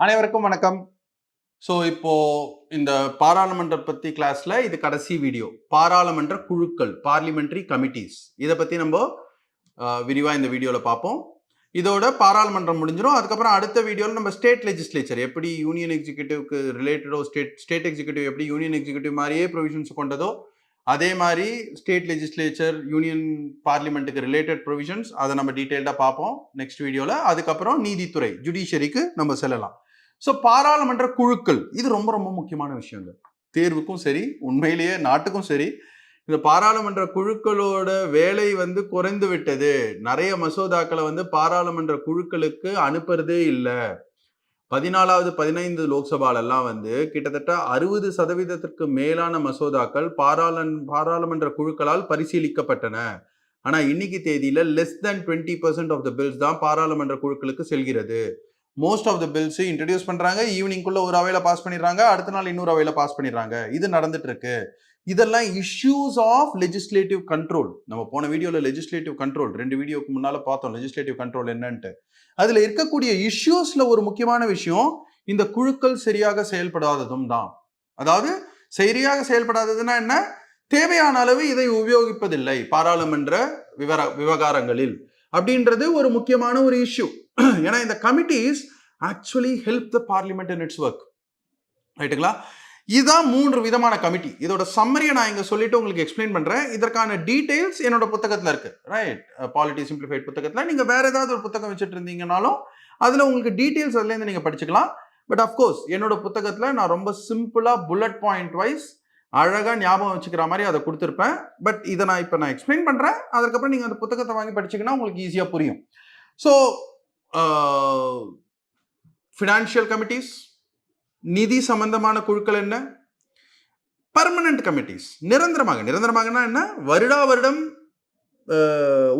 அனைவருக்கும் வணக்கம். ஸோ இப்போ இந்த பாராளுமன்ற பத்தி கிளாஸ்ல இது கடைசி வீடியோ. பாராளுமன்ற குழுக்கள், பார்லிமெண்டரி கமிட்டிஸ். இதை பத்தி நம்ம விரிவா இந்த வீடியோல பார்ப்போம். இதோட பாராளுமன்றம் முடிஞ்சிடும். அதுக்கப்புறம் அடுத்த வீடியோவில் நம்ம ஸ்டேட் லெஜிஸ்லேச்சர் எப்படி யூனியன் எக்ஸிக்யூட்டிவ்க்கு ரிலேட்டடோ ஸ்டேட் எக்ஸிக்யூட்டிவ் எப்படி யூனியன் எக்ஸிக்யூட்டிவ் மாதிரியே ப்ரொவிஷன்ஸ் கொண்டதோ அதே மாதிரி ஸ்டேட் லெஜிஸ்லேச்சர் யூனியன் பார்லிமெண்ட்டுக்கு ரிலேட்டட் ப்ரொவிஷன்ஸ் அதை நம்ம டீட்டெயில்டாக பார்ப்போம் நெக்ஸ்ட் வீடியோவில். அதுக்கப்புறம் நீதித்துறை ஜுடிஷியரிக்கு நம்ம செல்லலாம். ஸோ பாராளுமன்ற குழுக்கள் இது ரொம்ப ரொம்ப முக்கியமான விஷயங்க. தேர்வுக்கும் சரி, உண்மையிலேயே நாட்டுக்கும் சரி. இந்த பாராளுமன்ற குழுக்களோட வேலை குறைந்து விட்டது. நிறைய மசோதாக்களை பாராளுமன்ற குழுக்களுக்கு அனுப்புறதே இல்லை. 14வது 15 லோக்சபாலெல்லாம் கிட்டத்தட்ட 60% மேலான மசோதாக்கள் பாராளுமன்ற குழுக்களால் பரிசீலிக்கப்பட்டன. ஆனா இன்னைக்கு தேதியில less than 20% of the bills தான் பாராளுமன்ற குழுக்களுக்கு செல்கிறது. Most of the bills introduce பண்றாங்க, ஈவினிங்குள்ள ஒரு அவையில பாஸ் பண்ணிடுறாங்க, அடுத்த நாள் இன்னொரு அவையில பாஸ் பண்ணிடுறாங்க. இது நடந்துட்டு இருக்கு. இதெல்லாம் இஷ்யூஸ் ஆஃப் லெஜிஸ்லேட்டிவ் கண்ட்ரோல். நம்ம போன வீடியோல லெஜிஸ்லேட்டிவ் கண்ட்ரோல் 2 வீடியோக்கு முன்னால பார்த்தோம் லெஜிஸ்லேட்டிவ் கண்ட்ரோல் என்னன்ட்டு. அதுல இருக்கக்கூடிய இஷ்யூஸ்ல ஒரு முக்கியமான விஷயம் இந்த குழுக்கள் சரியாக செயல்படாததும் தான். அதாவது சரியாக செயல்படாததுன்னா என்ன? தேவையான அளவு இதை உபயோகிப்பதில்லை பாராளுமன்ற விவகாரங்களில் அப்படின்றது ஒரு முக்கியமான ஒரு இஷ்யூ. ஏன்னா இந்த committees actually help the parliament in it's work. ரைட்டுங்களா? இதுதான் 3 விதமான கமிட்டி. இதோட சம்மரியை நான் இங்க சொல்லிட்டு உங்களுக்கு எக்ஸ்பிளைன் பண்றேன். இதற்கான டீடைல்ஸ் என்னோட புத்தகத்துல இருக்கு. ரைட், பாலிட்டி சிம்பிளிஃபைட் புத்தகத்துல. நீங்க வேற ஏதாவது ஒரு புத்தகம் வச்சுட்டு இருந்தீங்கனாலும் அதுல உங்களுக்கு டீடைல்ஸ் அதுல இருந்து நீங்க படிச்சுக்கலாம். பட் அஃப்கோர்ஸ் என்னோட புத்தகத்துல நான் ரொம்ப சிம்பிளா புல்லட் பாயிண்ட் வைஸ் அழகா ஞாபகம் வச்சுக்கிற மாதிரி அதை கொடுத்துருப்பேன். பட் இதை நான் இப்போ எக்ஸ்பிளைன் பண்றேன். அதுக்கப்புறம் நீங்க அந்த புத்தகத்தை வாங்கி படிச்சீங்கன்னா உங்களுக்கு ஈஸியா புரியும். ஸோ ஃபினான்ஷியல் கமிட்டிஸ், நிதி சம்பந்தமான குழுக்கள் என்ன? பர்மனன்ட் கமிட்டிஸ், நிரந்தரமாகனா என்ன? வருடா வருடம்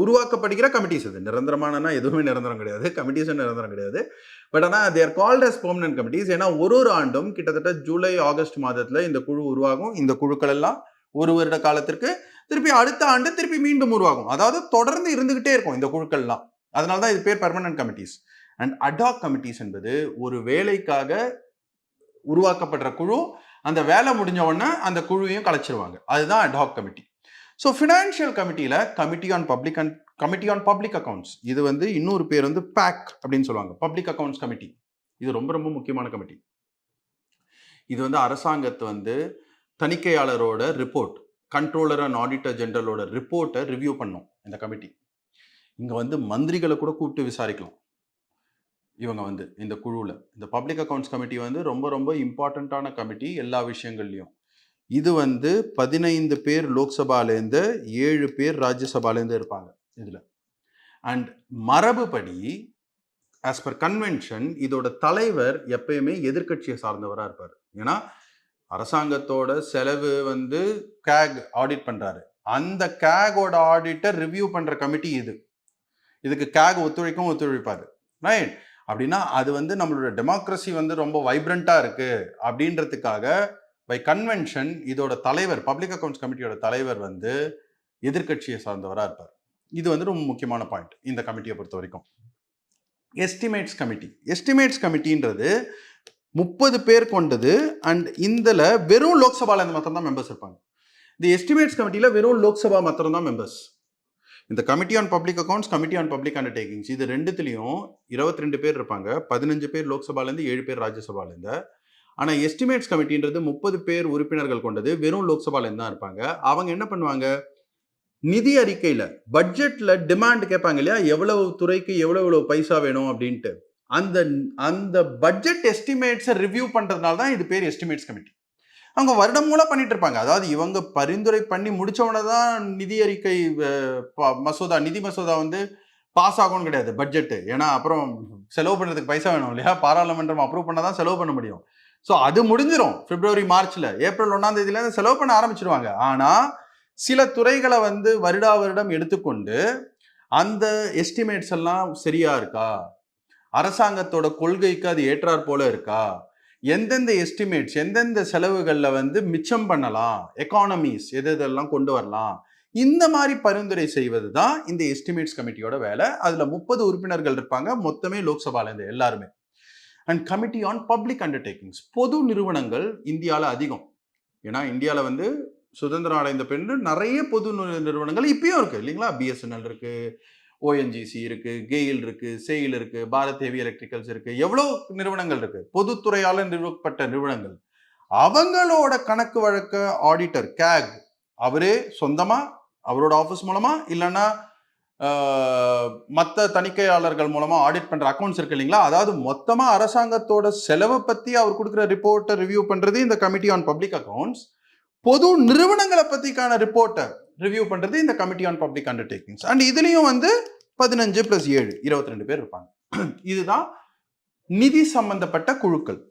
உருவாக்கப்படுகிற கமிட்டிஸ். அது நிரந்தரமானனா எதுவுமே நிரந்தரம் கிடையாது, கமிட்டிஸ் நிரந்தரம் கிடையாது. பட் ஆனால் தேர் கால்ட் அஸ் பெர்மனன்ட் கமிட்டிஸ். ஏன்னா ஒரு ஆண்டும் கிட்டத்தட்ட ஜூலை ஆகஸ்ட் மாதத்துல இந்த குழு உருவாகும். இந்த குழுக்கள் எல்லாம் ஒரு வருட காலத்திற்கு திருப்பி அடுத்த ஆண்டு திருப்பி மீண்டும் உருவாகும். அதாவது தொடர்ந்து இருந்துகிட்டே இருக்கும் இந்த குழுக்கள்லாம். அதனால தான் இது பேர் permanent committees. And attack committees என்பது ஒரு வேலைக்காக உருவாக்கப்படுற குழு. அந்த வேலை முடிஞ்ச உடனே அந்த குழுவையும் கலைச்சிருவாங்க. அதுதான் அடாக் கமிட்டி. ஸோ ஃபினான்ஷியல் கமிட்டியில கமிட்டி ஆன் பப்ளிக் அக்கௌண்ட்ஸ். இது இன்னொரு பேர் பேக் அப்படின்னு சொல்லுவாங்க, பப்ளிக் அக்கௌண்ட்ஸ் கமிட்டி. இது ரொம்ப ரொம்ப முக்கியமான கமிட்டி. இது அரசாங்கத்தை தணிக்கையாளரோட ரிப்போர்ட், கண்ட்ரோலர் அண்ட் ஆடிட்டர் ஜெனரலோட ரிப்போர்ட்டை ரிவ்யூ பண்ணும் இந்த கமிட்டி. இங்க மந்திரிகளை கூட கூப்பிட்டு விசாரிக்கலாம். இவங்க இந்த குழுவில் இந்த பப்ளிக் அக்கௌண்ட்ஸ் கமிட்டி ரொம்ப ரொம்ப இம்பார்ட்டண்ட்டான கமிட்டி எல்லா விஷயங்கள்லையும். இது 15 பேர் லோக்சபாலேருந்து 7 பேர் ராஜ்யசபாலேருந்து இருப்பாங்க இதில். அண்ட் மரபுப்படி ஆஸ் பர் கன்வென்ஷன் இதோட தலைவர் எப்பயுமே எதிர்கட்சியை சார்ந்தவராக இருப்பார். ஏன்னா அரசாங்கத்தோட செலவு கேக் ஆடிட் பண்றாரு. அந்த கேகோட ஆடிட்டர் ரிவ்யூ பண்ற கமிட்டி இது. இதுக்கு கேக் ஒத்துழைப்பாரு. ரைட்? அப்படின்னா அது நம்மளோட டெமோக்ரஸி ரொம்ப வைப்ரண்டா இருக்கு அப்படின்றதுக்காக பை கன்வென்ஷன் இதோட தலைவர், பப்ளிக் அக்கௌண்ட்ஸ் கமிட்டியோட தலைவர் எதிர்கட்சியை சார்ந்தவராக இருப்பார். இது ரொம்ப முக்கியமான பாயிண்ட் இந்த கமிட்டியை பொறுத்த வரைக்கும். எஸ்டிமேட்ஸ் கமிட்டின்றது 30 பேர் கொண்டது. அண்ட் இதுல வெறும் லோக்சபால மாத்திரம் தான் மெம்பர்ஸ் இருப்பாங்க. இந்த எஸ்டிமேட்ஸ் கமிட்டியில வெறும் லோக்சபா மாத்திரம் தான் மெம்பர்ஸ். இந்த committee on public accounts, committee on public undertakings, இது ரெண்டுத்துலையும் 22 பேர் இருப்பாங்க. 15 பேர் லோக்சபாலேருந்து, 7 பேர் ராஜ்யசபாலேருந்து. ஆனால் எஸ்டிமேட்ஸ் கமிட்டின்றது 30 பேர் உறுப்பினர்கள் கொண்டது, வெறும் லோக்சபாலேருந்து தான் இருப்பாங்க. அவங்க என்ன பண்ணுவாங்க? நிதி அறிக்கையில பட்ஜெட்ல டிமாண்ட் கேட்பாங்க இல்லையா, எவ்வளவு துறைக்கு எவ்வளவு பைசா வேணும் அப்படின்ட்டு. அந்த பட்ஜெட் எஸ்டிமேட்ஸை ரிவ்யூ பண்றதுனால தான் இது பேர் எஸ்டிமேட்ஸ் கமிட்டி. அவங்க வருடம் மூலம் பண்ணிட்டு இருப்பாங்க. அதாவது இவங்க பரிந்துரை பண்ணி முடிச்சவன தான் நிதி அறிக்கை மசோதா, நிதி மசோதா பாஸ் ஆகும்னு கிடையாது பட்ஜெட்டு. ஏன்னா அப்புறம் செலவு பண்றதுக்கு பைசா வேணும் இல்லையா, பாராளுமன்றம் அப்ரூவ் பண்ணாதான் செலவு பண்ண முடியும். ஸோ அது முடிஞ்சிடும் பிப்ரவரி மார்ச்ல. ஏப்ரல் 1ஆம் தேதியிலேருந்து செலவு பண்ண ஆரம்பிச்சிருவாங்க. ஆனா சில துறைகளை வருடா வருடம் எடுத்துக்கொண்டு அந்த எஸ்டிமேட்ஸ் எல்லாம் சரியா இருக்கா, அரசாங்கத்தோட கொள்கைக்கு அது ஏற்றாற் போல இருக்கா, எந்தெந்த எஸ்டிமேட்ஸ் எந்தெந்த செலவுகளில் மிச்சம் பண்ணலாம், எக்கானமிஸ் எதெல்லாம் கொண்டு வரலாம், இந்த மாதிரி பரிந்துரை செய்வது தான் இந்த எஸ்டிமேட்ஸ் கமிட்டியோட வேலை. அதுல 30 உறுப்பினர்கள் இருப்பாங்க, மொத்தமே லோக்சபால இருந்து எல்லாருமே. And committee on public undertakings. பொது நிறுவனங்கள் இந்தியாவில் அதிகம். ஏன்னா இந்தியாவில் வந்து சுதந்திரம் அடைந்த பின்பு நிறைய பொது நிறுவனங்கள் இப்பயும் இருக்கு இல்லைங்களா. பிஎஸ்என்எல் இருக்கு, ஓஎன்ஜிசி இருக்கு, கெயில் இருக்கு, செயில் இருக்கு, பாரத் ஹெவி எலக்ட்ரிக்கல்ஸ் இருக்கு, எவ்வளோ நிறுவனங்கள் இருக்கு, பொதுத்துறையால் நிறுவப்பட்ட நிறுவனங்கள். அவங்களோட கணக்கு வழக்க ஆடிட்டர் கேக் அவரே சொந்தமா அவரோட ஆஃபீஸ் மூலமா இல்லைன்னா மற்ற தணிக்கையாளர்கள் மூலமா ஆடிட் பண்ற அக்கௌண்ட்ஸ் இருக்கு இல்லைங்களா. அதாவது மொத்தமா அரசாங்கத்தோட செலவை பத்தி அவர் கொடுக்குற ரிப்போர்ட்டை ரிவ்யூ பண்றது இந்த கமிட்டி ஆன் பப்ளிக் அக்கௌண்ட்ஸ். பொது நிறுவனங்களை பத்திக்கான ரிப்போர்ட்டை ரிவ்யூ பண்றது இந்த committee on public undertakings. And இதுலயும் வந்து 15 + 7 22 பேர் இருப்பாங்க. இதுதான் நிதி சம்பந்தப்பட்ட குழுக்கள்,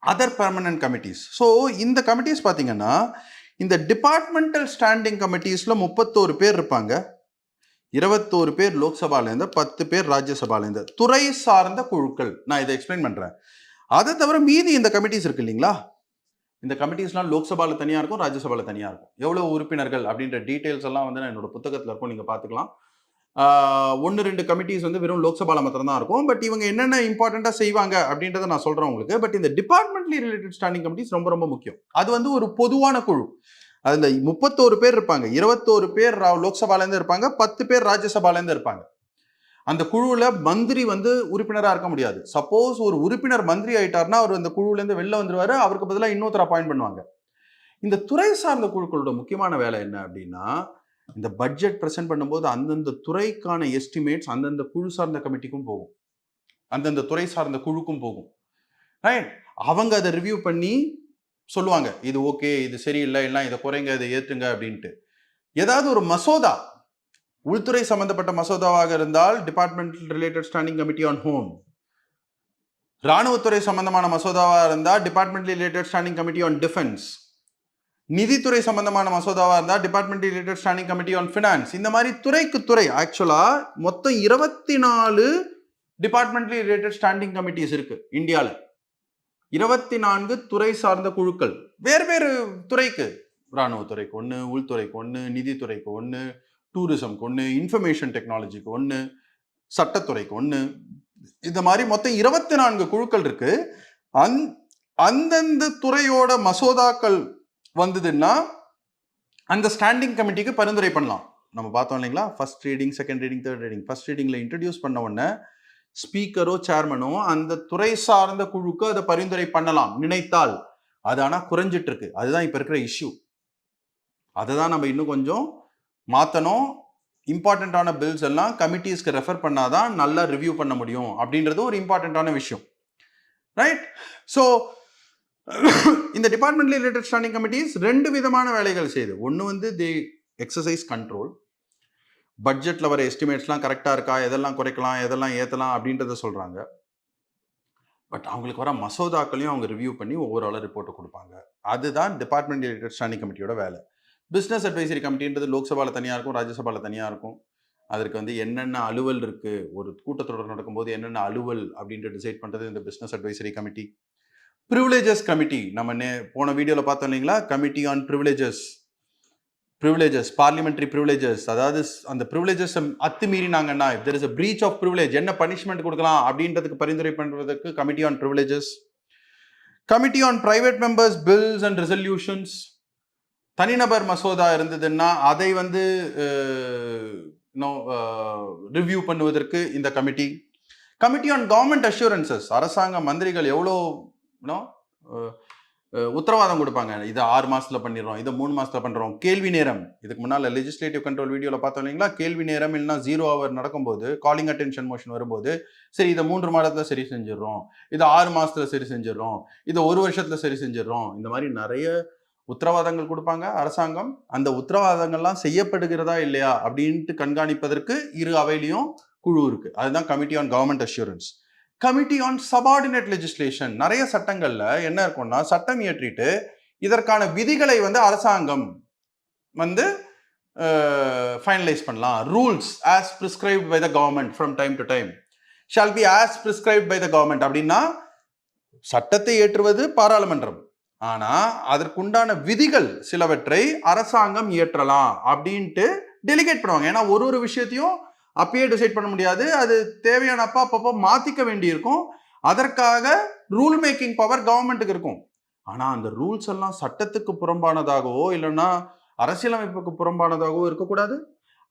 அதர் பெர்மனன்ட் கமிட்டிஸ். ஸோ இந்த கமிட்டிஸ் பார்த்தீங்கன்னா இந்த டிபார்ட்மெண்டல் ஸ்டாண்டிங் கமிட்டிஸ்ல 31 பேர் இருப்பாங்க. 21 பேர் லோக்சபாலேருந்து, 10 பேர் ராஜ்யசபாலேருந்து. துறை சார்ந்த குழுக்கள். நான் இதை எக்ஸ்பிளைன் பண்றேன். அதை தவிர மீதி இந்த கமிட்டிஸ் இருக்கு இல்லைங்களா. இந்த கமிட்டிஸ்லாம் லோக்சபால தனியா இருக்கும், ராஜ்யசபால தனியா இருக்கும். எவ்வளவு உறுப்பினர்கள் அப்படின்ற டீடைல்ஸ் எல்லாம் வந்து நான் என்னோட புத்தகத்துல இருக்கும், நீங்க பாத்துக்கலாம். 1-2 கமிட்டிஸ் வந்து வெறும் லோக்சபால மாத்திரம் தான் இருக்கும். பட் இவங்க என்னென்ன இம்பார்ட்டண்டா செய்வாங்க அப்படின்றத நான் சொல்றேன் உங்களுக்கு. பட் இந்த டிபார்ட்மெண்ட்லி ரிலேட்டட் ஸ்டாண்டிங் கமிட்டிஸ் ரொம்ப ரொம்ப முக்கியம். அது வந்து ஒரு பொதுவான குழு. அதுல 31 பேர் இருப்பாங்க. 21 பேர் லோக்சபாலேருந்து இருப்பாங்க, 10 பேர் ராஜ்யசபாலேருந்து இருப்பாங்க. அந்த குழுவில் மந்திரி வந்து உறுப்பினராக இருக்க முடியாது. சப்போஸ் ஒரு உறுப்பினர் மந்திரி ஆயிட்டார்னா அவர் அந்த குழுவிலேருந்து வெளில வந்துருவாரு, அவருக்கு பதிலாக இன்னொருத்தர் அப்பாயிண்ட் பண்ணுவாங்க. இந்த துறை சார்ந்த குழுக்களோட முக்கியமான வேலை என்ன அப்படின்னா, இந்த பட்ஜெட் பிரசன்ட் பண்ணும்போது அந்தந்த துறைக்கான எஸ்டிமேட்ஸ் அந்தந்த குழு சார்ந்த கமிட்டிக்கும் போகும், அந்தந்த துறை சார்ந்த குழுக்கும் போகும். ரைட்? அவங்க அதை ரிவ்யூ பண்ணி சொல்லுவாங்க, இது ஓகே, இது சரியில்லை, இல்லை இதை குறைங்க, இதை ஏற்றுங்க அப்படின்ட்டு. ஏதாவது ஒரு மசோதா உள்துறை சம்பந்தப்பட்ட மசோதாவாக இருந்தால் department related standing committee on home. ராணுவத்துறை சம்பந்தமான மசோதாவாக இருந்தால் department related standing committee on defence. நிதித்துறை சம்பந்தமான மசோதாவாக இருந்தால் department related standing committee on finance. இந்த மாதிரி துறைக்கு துறை ஆக்சுவலா மொத்தம் 24 டிபார்ட்மெண்ட் ரிலேட்டட் ஸ்டாண்டிங் கமிட்டிஸ் இருக்கு இந்தியாவில். 24 துறை சார்ந்த குழுக்கள் வேறு வேறு துறைக்கு. ராணுவத்துறைக்கு 1, உள்துறைக்கு 1, நிதித்துறைக்கு 1, டூரிசம்க்கு 1, இன்ஃபர்மேஷன் டெக்னாலஜிக்கு 1, சட்டத்துறைக்கு 1. இந்த மாதிரி மொத்தம் 24 குழுக்கள் இருக்கு. அந்தந்த துறையோட மசோதாக்கள் வந்ததுன்னா அந்த ஸ்டாண்டிங் கமிட்டிக்கு பரிந்துரை பண்ணலாம். நம்ம பார்த்தோம் இல்லைங்களா, first reading, second reading, third reading. First ரீடிங்ல இன்ட்ரடியூஸ் பண்ண உடனே ஸ்பீக்கரோ சேர்மனோ அந்த துறை சார்ந்த குழுக்கு அதை பரிந்துரை பண்ணலாம் நினைத்தால். அது ஆனால் குறைஞ்சிட்டு இருக்கு. அதுதான் இப்போ இருக்கிற இஷ்யூ. அதை தான் நம்ம இன்னும் கொஞ்சம் மாற்றணும். இம்பார்ட்டண்ட்டான பில்ஸ் எல்லாம் கமிட்டிஸ்க்கு ரெஃபர் பண்ணாதான் நல்லா ரிவ்யூ பண்ண முடியும் அப்படின்றது ஒரு இம்பார்ட்டண்ட்டான விஷயம். ரைட்? ஸோ இந்த டிபார்ட்மெண்ட் ரிலேட்டட் ஸ்டாண்டிங் கமிட்டிஸ் 2 விதமான வேலைகள் செய்யுது. ஒன்று வந்து தி எக்ஸசைஸ் கண்ட்ரோல். பட்ஜெட்டில் வர எஸ்டிமேட்ஸ்லாம் கரெக்டாக இருக்கா, எதெல்லாம் குறைக்கலாம், எதெல்லாம் ஏற்றலாம் அப்படின்றத சொல்கிறாங்க. பட் அவங்களுக்கு வர மசோதாக்களையும் அவங்க ரிவ்யூ பண்ணி ஓவராலாக ரிப்போர்ட்டை கொடுப்பாங்க. அதுதான் டிபார்ட்மெண்ட் ரிலேட்டட் ஸ்டாண்டிங் கமிட்டியோட வேலை. பிஸ்னஸ் அட்வைசரி கமிட்டின்றது லோக்சபாவில் தனியாக இருக்கும், ராஜ்யசபாவில் தனியாக இருக்கும். அதற்கு வந்து என்னென்ன அலுவல் இருக்குது, ஒரு கூட்டத்தொடர் நடக்கும்போது என்னென்ன அலுவல் அப்படின்ட்டு டிசைட் பண்ணுறது இந்த business advisory committee. Privileges committee நம்ம போன வீடியோவில் பார்த்தோம் இல்லைங்களா, committee on privileges, parliamentary privileges. அதாவது அந்த ப்ரிவிலேஜஸ் அத்துமீறினாங்கன்னா, if there is a breach of privilege, என்ன பனிஷ்மெண்ட் கொடுக்கலாம் அப்படின்றதுக்கு பரிந்துரை பண்ணுறதுக்கு committee on privileges. Committee on private members bills and resolutions. தனிநபர் மசோதா இருந்ததுன்னா அதை வந்து ரிவ்யூ பண்ணுவதற்கு இந்த கமிட்டி. Committee on government assurances. அரசாங்க மந்திரிகள் எவ்வளோ உத்தரவாதம் கொடுப்பாங்க, இதை 6 மாசத்துல பண்ணிடுறோம், இதை 3 மாசத்துல பண்றோம். கேள்வி நேரம், இதுக்கு முன்னால லெஜிஸ்லேட்டிவ் கண்ட்ரோல் வீடியோல பார்த்தோம் இல்லைங்களா, கேள்வி நேரம் இல்லைன்னா 0 hour நடக்கும்போது, காலிங் அட்டென்ஷன் மோஷன் வரும்போது, சரி இதை 3 மாதத்துல சரி செஞ்சிடறோம், இதை 6 மாசத்துல சரி செஞ்சிடறோம், இதை 1 வருஷத்துல சரி செஞ்சிடறோம். இந்த மாதிரி நிறைய உத்தரவாதங்கள் கொடுப்பாங்க அரசாங்கம். அந்த உத்தரவாதங்கள்லாம் செய்யப்படுகிறதா இல்லையா அப்படின்ட்டு கண்காணிப்பதற்கு 2 அவையிலையும் குழு இருக்கு. அதுதான் committee on government assurance. Committee on subordinate legislation. நிறைய சட்டங்கள்ல என்ன இருக்கும்னா, சட்டம் இயற்றிட்டு இதற்கான விதிகளை வந்து அரசாங்கம் வந்து ஃபைனலைஸ் பண்ணலாம். Rules as prescribed by the government from time to time shall be as prescribed by the government. அப்படின்னா சட்டத்தை ஏற்றுவது பாராளுமன்றம், ஆனா அதற்குண்டான விதிகள் சிலவற்றை அரசாங்கம் இயற்றலாம் அப்படின்ட்டு டெலிகேட் பண்ணுவாங்க. ஏன்னா ஒரு விஷயத்தையும் அப்பயே டிசைட் பண்ண முடியாது, அது தேவையான அப்பப்போ மாத்திக்க வேண்டியிருக்கும். அதற்காக ரூல் மேக்கிங் பவர் கவர்மெண்ட்டுக்கு இருக்கும். ஆனா அந்த ரூல்ஸ் எல்லாம் சட்டத்துக்கு புறம்பானதாகவோ இல்லைன்னா அரசியலமைப்புக்கு புறம்பானதாகவோ இருக்கக்கூடாது.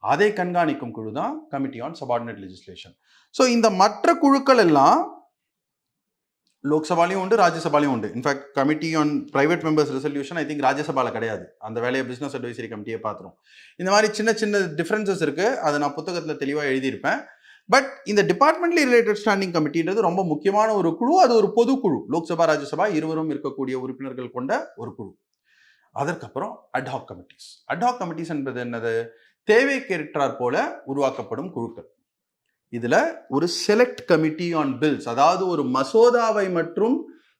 அதை கண்காணிக்கும் குழு தான் committee on subordinate legislation. So இந்த மற்ற குழுக்கள் எல்லாம் லோக்சபாலையும் உண்டு, ராஜ்யசபாலையும் உண்டு. In fact committee on private members resolution I think ராஜ்யசபால கிடையாது. அந்த வேலையை பிசினஸ் அட்வைசரி கமிட்டியை பார்த்துரும். இந்த மாதிரி சின்ன சின்ன டிஃபரன்சஸ் இருக்கு. அதை நான் புத்தகத்தில் தெளிவாக எழுதியிருப்பேன். பட் இந்த டிபார்ட்மெண்ட்லி ரிலேட்டட் ஸ்டாண்டிங் கமிட்டின்றது ரொம்ப முக்கியமான ஒரு குழு. அது ஒரு பொதுக்குழு. லோக்சபா ராஜ்யசபா இருவரும் இருக்கக்கூடிய உறுப்பினர்கள் கொண்ட ஒரு குழு. அதற்கப்புறம் அட்ஹாக் கமிட்டிஸ். அட்ஹாக் கமிட்டிஸ் என்பது என்னது? தேவைக்கேற்றாற் போல உருவாக்கப்படும் குழுக்கள். இதுல ஒரு செலக்ட் கமிட்டி ஆன் பில்ஸ், அதாவது ஒரு மசோதாவை மற்றும்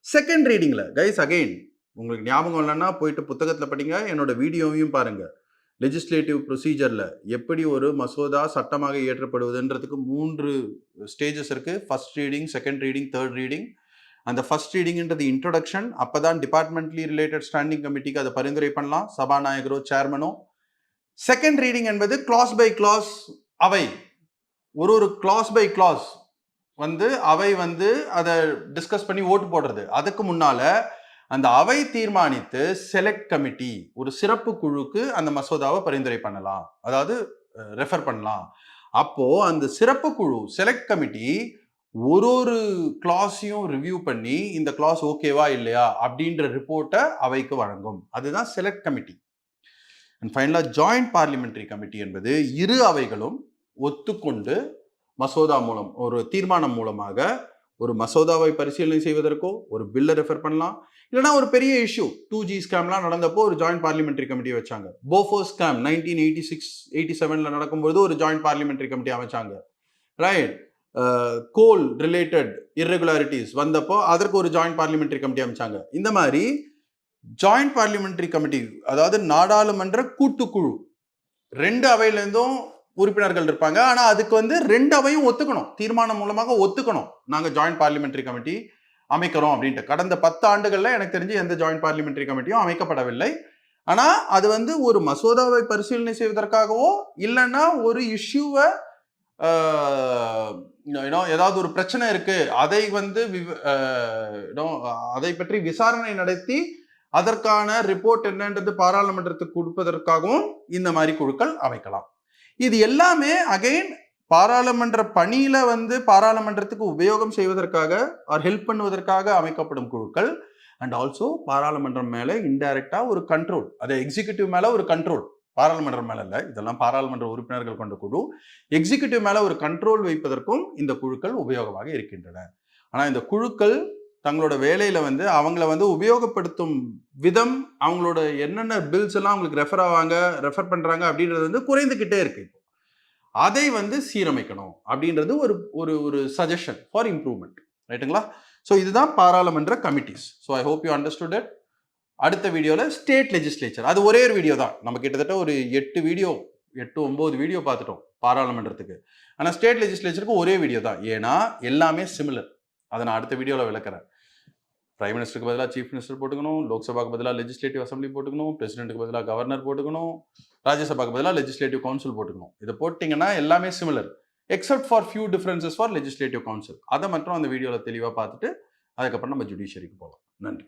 செகண்ட் ரீடிங்ல கைஸ் அகைன் உங்களுக்கு ஞாபகம் இல்லைன்னா போயிட்டு புத்தகத்தில் படிங்க, என்னோட வீடியோவையும் பாருங்க. லெஜிஸ்லேட்டிவ் ப்ரொசீஜர்ல எப்படி ஒரு மசோதா சட்டமாக இயற்றப்படுவதுன்றதுக்கு 3 ஸ்டேஜஸ் இருக்கு. First reading, second reading, third reading. அந்த ஃபர்ஸ்ட் ரீடிங்ன்றது இன்ட்ரோடக்ஷன். அப்பதான் டிபார்ட்மெண்ட்லி ரிலேட்டட் ஸ்டாண்டிங் கமிட்டிக்கு அதை பரிந்துரை பண்ணலாம், சபாநாயகரோ சேர்மனோ. செகண்ட் ரீடிங் என்பது கிளாஸ் பை கிளாஸ் அவை, ஒரு கிளாஸ் பை கிளாஸ் வந்து அவை வந்து அதை டிஸ்கஸ் பண்ணி ஓட்டு போடுறது. அதுக்கு முன்னால அந்த அவை தீர்மானித்து செலக்ட் கமிட்டி ஒரு சிறப்பு குழுக்கு அந்த மசோதாவை பரிந்துரை பண்ணலாம், அதாவது ரெஃபர் பண்ணலாம். அப்போ அந்த சிறப்பு குழு செலக்ட் கமிட்டி ஒரு கிளாஸையும் ரிவ்யூ பண்ணி இந்த கிளாஸ் ஓகேவா இல்லையா அப்படின்ற ரிப்போர்ட்டை அவைக்கு வழங்கும். அதுதான் செலக்ட் கமிட்டி. அண்ட் ஃபைனலாக ஜாயிண்ட் பார்லிமெண்டரி கமிட்டி என்பது இரு அவைகளும் ஒத்துக்கொண்டு மசோதா மூலம் ஒரு தீர்மானம் மூலமாக ஒரு மசோதாவை பரிசீலனை செய்வதற்கோ ஒரு பில்லை ரெஃபர் பண்ணலாம். இல்லைனா ஒரு பெரிய இஷ்யூ 2G ஸ்கேம்லாம் நடந்தப்போ ஒரு ஜாயிண்ட் பார்லிமெண்டரி கமிட்டி வச்சாங்க. போஃபோ ஸ்கேம் 1986-87 நடக்கும்போது ஒரு ஜாயிண்ட் பார்லிமெண்டரி கமிட்டி அமைச்சாங்க. ரைட். கோல் ரிலேட்டட் இர்ரெகுலாரிட்டிஸ் வந்தப்போ அதற்கு ஒரு ஜாயிண்ட் பார்லிமெண்டரி கமிட்டி அமைச்சாங்க. இந்த மாதிரி ஜாயிண்ட் பார்லிமெண்டரி கமிட்டி, அதாவது நாடாளுமன்ற கூட்டுக்குழு, 2 அவையிலேருந்தும் உறுப்பினர்கள் இருப்பாங்க. ஆனா அதுக்கு வந்து 2 அவையும் ஒத்துக்கணும், தீர்மானம் மூலமாக ஒத்துக்கணும், நாங்க ஜாயிண்ட் பார்லிமெண்டரி கமிட்டி அமைக்கிறோம் அப்படின்ட்டு. கடந்த 10 ஆண்டுகள்ல எனக்கு தெரிஞ்சு எந்த ஜாயிண்ட் பார்லிமெண்டரி கமிட்டியும் அமைக்கப்படவில்லை. ஆனா அது வந்து ஒரு மசோதாவை பரிசீலனை செய்வதற்காகவோ இல்லைன்னா ஒரு இஷ்யூவை ஏதாவது ஒரு பிரச்சனை இருக்கு அதை வந்து அதை பற்றி விசாரணை நடத்தி அதற்கான ரிப்போர்ட் என்னன்றது பாராளுமன்றத்துக்கு கொடுப்பதற்காகவும் இந்த மாதிரி குழுக்கள் அமைக்கலாம். இது எல்லாமே அகைன் பாராளுமன்ற பணியில வந்து பாராளுமன்றத்துக்கு உபயோகம் செய்வதற்காக ஆர் ஹெல்ப் பண்ணுவதற்காக அமைக்கப்படும் குழுக்கள். அண்ட் ஆல்சோ பாராளுமன்றம் மேல இன்டைரக்டா ஒரு கண்ட்ரோல், அது எக்ஸிகியூட்டிவ் மேல ஒரு கண்ட்ரோல், பாராளுமன்றம் மேல இல்ல, இதெல்லாம் பாராளுமன்ற உறுப்பினர்கள் கொண்ட குழு. எக்ஸிகியூட்டிவ் மேல ஒரு கண்ட்ரோல் வைப்பதற்கும் இந்த குழுக்கள் உபயோகமாக இருக்கின்றன. ஆனா இந்த குழுக்கள் தங்களோட வேலையில வந்து அவங்கள வந்து உபயோகப்படுத்தும் விதம், அவங்களோட என்னென்ன பில்ஸ் எல்லாம் அவங்களுக்கு ரெஃபர் பண்றாங்க அப்படின்றது வந்து குறைந்துகிட்டே இருக்கு. அதை வந்து சீரமைக்கணும் அப்படின்றது ஒரு ஒரு ஒரு சஜஷன் ஃபார் இம்ப்ரூவ்மெண்ட். ரைட்டுங்களா? ஸோ இதுதான் பாராளுமன்ற committees. So I hope you understood it. அடுத்த வீடியோவில் ஸ்டேட் லெஜிஸ்லேச்சர், அது ஒரே ஒரு வீடியோ தான். நம்ம கிட்டத்தட்ட ஒரு 8-9 வீடியோ பார்த்துட்டோம் பாராளுமன்றத்துக்கு. ஆனால் ஸ்டேட் லெஜிஸ்லேச்சருக்கு ஒரே வீடியோ தான். ஏன்னா எல்லாமே சிமிலர். அதை நான் அடுத்த வீடியோவில் விளக்குறேன். பிரைம் மினிஸ்டருக்கு பதிலாக சீஃப் மினிஸ்டர் போட்டுக்கணும், லோக்சபாக்கு பதிலாக லெஜிஸ்லேட்டிவ் அசம்பிளி போட்டுக்கணும், பிரசிடென்ட்டுக்கு பதிலாக கவர்னர் போட்டுக்கணும், ராஜ்யசபாக்கு பதிலாக லெஜிஸ்லேட்டிவ் கவுன்சில் போட்டுக்கணும். இதை போட்டிங்கன்னா எல்லாமே similar except for few differences for legislative council. அதை மட்டும் அந்த வீடியோவில் தெளிவாக பார்த்துட்டு அதுக்கப்புறம் நம்ம ஜுடிஷியரிக்கு போகலாம். நன்றி.